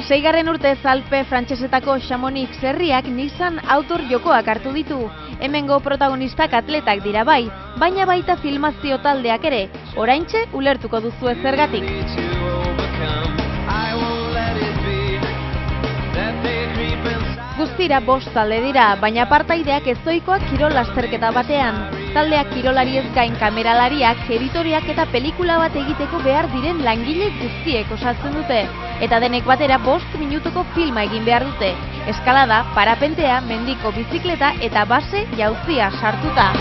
Seigarren urtez Alpe frantsesetako Chamonix herriak Nissan Outdoor jokoak hartu ditu. Hemengo protagonistak atletak dira bai, baina baita filmazio taldeak ere. Oraintxe ulertuko duzu zergatik. Guztira 5 talde dira, baina partaideak ezoikoak kirol lasterketa batean. Taldeak kirolariez gain kameralariak, editoriak eta pelikula bat egiteko behar diren langile guztiek osatzen dute. Eta denek batera 5 minutuko filma egin behar dute. Eskalada, parapentea, mendiko bizikleta eta base jauzia sartuta.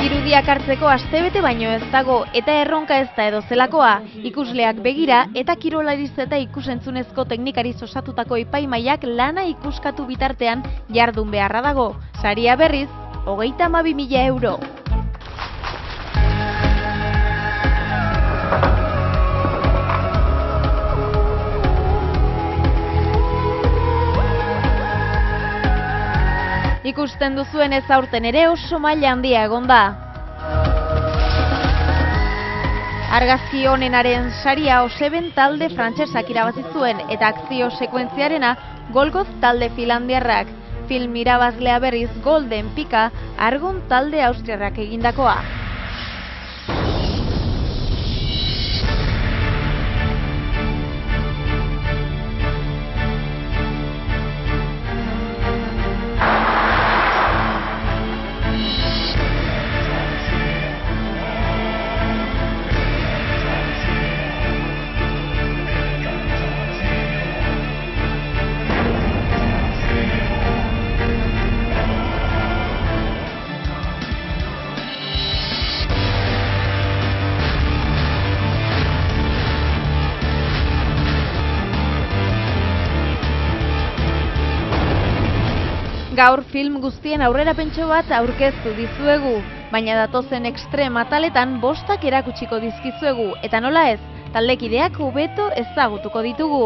Irudiak hartzeko astebete baino ez dago eta erronka ez da edo zelakoa. Ikusleak begira eta kirolariz eta ikusentzunezko teknikariz osatutako epaimahaiak lana ikuskatu bitartean jardun beharra dago. Saria berriz, 32.000 euro. Ikusten duzuen ez aurten ere oso maila handia egon da. Argazki onenaren saria Oseben talde frantsesak irabazi zuen eta akzio sekuentziarena Golgoz talde finlandiarrak. Film irabazlea berriz Golden Pika Argon talde austriarrak egindakoa. Gaur film guztien aurrerapentxo bat aurkeztu dizuegu, baina datozen extrem ataletan 5 erakutsiko dizkizuegu, eta nola ez, taldekideak hobeto ezagutuko ditugu.